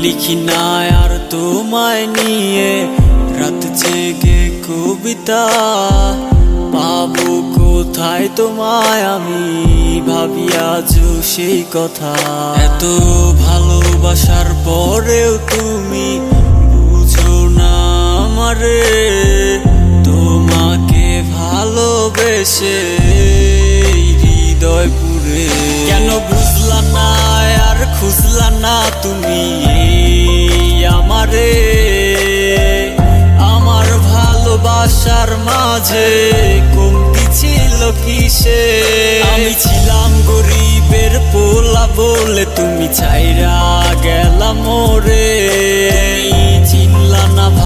লিখি না আর তোমায় নিয়ে রাত জেগে কবিতা, পাবো কোথায় তোমায় আমি ভাবি আজও সেই কথা। এত ভালোবাসার পরেও তুমি বুঝো না আমারে, তোমাকে ভালোবেসে হৃদয় পুরে। কেন বুঝলা না আর খুঁজলা না তুমি আমারে, আমার ভালোবাসার মাঝে কমতি ছিল কিসে? আমি ছিলাম গরিবের পোলা বলে তুমি ছাইরা গেলা মোরে।